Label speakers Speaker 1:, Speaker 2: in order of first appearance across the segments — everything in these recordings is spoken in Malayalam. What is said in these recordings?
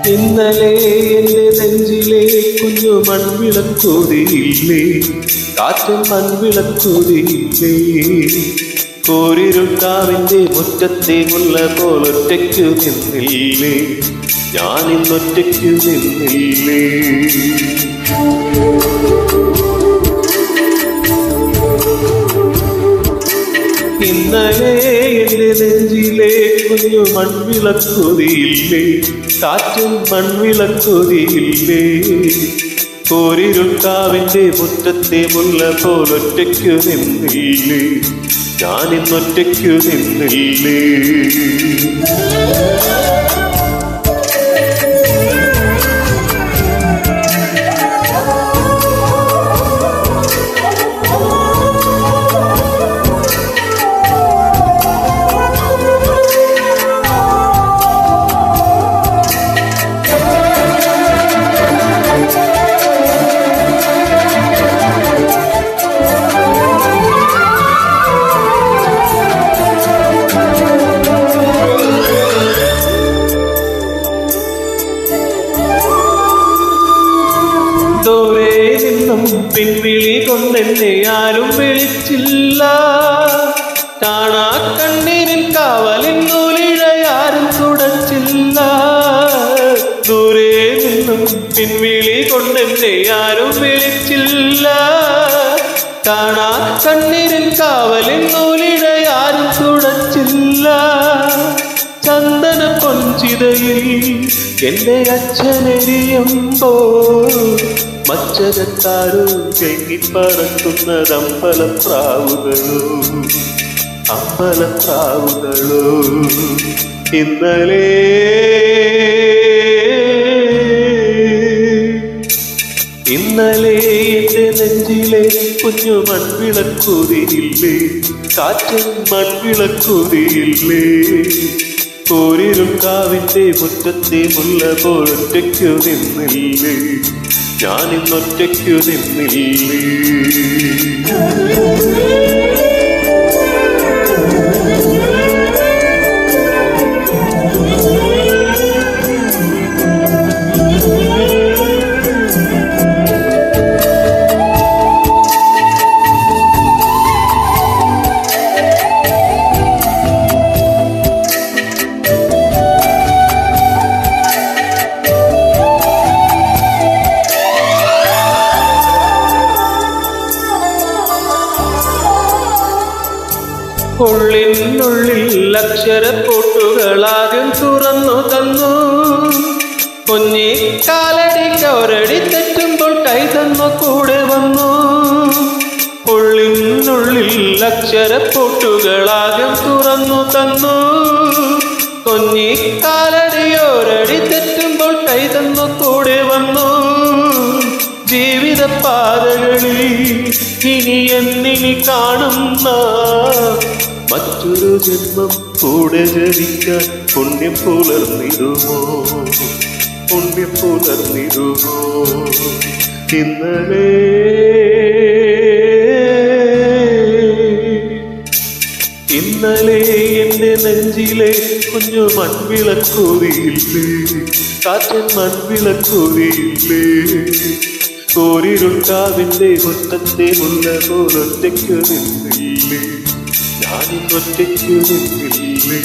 Speaker 1: ഇന്നലെ എൻ്റെ നെഞ്ചിലെ കുഞ്ഞു മൺവിളക്കൂതിയില്ലേ, കാറ്റും മൺവിളക്കൂതിയില്ലേ, കോരിരുട്ടാവിൻ്റെ മുറ്റത്തെ മുല്ല പോലൊറ്റയ്ക്കു നിന്നില്ലേ, ഞാനിന്നൊറ്റയ്ക്കു നിന്നില്ലേ. ഇന്നലെ എൻ്റെ നെഞ്ചിലെ കുഞ്ഞു മൺവിളക്കൂതിയില്ലേ, കാറ്റും മൺവിളക്കൂതിയില്ലേ, കോരിരുട്ടാവിൻ്റെ മുറ്റത്തെ മുല്ല പോലൊറ്റയ്ക്കു നിന്നില്ലേ, ഞാനിന്നൊറ്റയ്ക്കു നിന്നില്ലേ. ദൂരെ നിന്നും പിൻവിളി കൊണ്ടെന്നെ ആരും വിളിച്ചില്ല, കാണാ കണ്ണീരിൽ കാവലിൻ നൂലിഴയാരും തുടച്ചില്ല. ദൂരെ നിന്നും പിൻവിളി കൊണ്ടെന്നെ ആരും വിളിച്ചില്ല, കാണാ കണ്ണീരിൽ കാവലിൻ നൂലിഴയാരും തുടച്ചില്ല. ചന്ദന പൊൻചിതയിൽ എൻ്റെ അച്ഛനെരിയുമ്പോൾ മച്ചകത്താരോ ചെങ്ങിപ്പറക്കുന്നത് അമ്പലപ്രാവുകളോ, അമ്പലപ്രാവുകളോ. ഇന്നലെ ഇന്നലെ എൻ്റെ നെഞ്ചിലെ കുഞ്ഞു മൺവിളക്കൂതിയില്ലേ, കാറ്റും മൺവിളക്കൂതിയില്ലേ, കോരിരുട്ടാവിൻ്റെ മുറ്റത്തെ മുല്ല പോലൊറ്റയ്ക്കു നിന്നില്ലേ, ഞാനിന്നൊറ്റയ്ക്കു നിന്നില്ലേ. ഉള്ളിനുള്ളിൽ അക്ഷരപ്പൊട്ടുകളാകും തുറന്നു തന്നു, കുഞ്ഞി കാലടി കവരടി തെറ്റുമ്പോൾ കൈ തന്നു കൂടെ വന്നു. ഉള്ളിനുള്ളിൽ അക്ഷരപ്പൊട്ടുകളാകും തുറന്നു തന്നു, കുഞ്ഞി കാലടിയോരടി തെറ്റുമ്പോൾ കൈ തന്നു കൂടെ വന്നു. ജീവിത പാതകളിൽ ഇനി എന്നിനി കാണുന്ന മറ്റൊരു ജന്മം കൂടെ ജനിക്കാൻ പുണ്യം പുലർന്നിടുമോ, പുണ്യം പുലർന്നിടുമോ. ഇന്നലെ ഇന്നലെ എൻ്റെ നെഞ്ചിലെ കുഞ്ഞു മൺവിളക്കൂതിയില്ലേ, കാറ്റൻ മൺവിളക്കൂതിയില്ലേ, കോരിരുട്ടാവിൻ്റെ മുറ്റത്തെ മുല്ല പോലൊറ്റയ്ക്കു നിന്നില്ലേ, ഞാനിന്നൊറ്റയ്ക്കു നിന്നില്ലേ,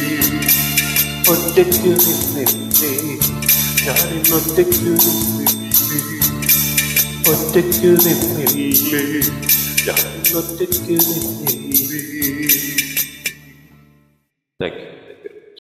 Speaker 1: ഒറ്റയ്ക്കു നിന്നില്ലേ, ഞാനിന്നൊറ്റയ്ക്കു നിന്നില്ലേ, ഒറ്റയ്ക്കു നിന്നില്ലേ, ഞാനിന്നൊറ്റയ്ക്കു നിന്നില്ലേ. Thank you.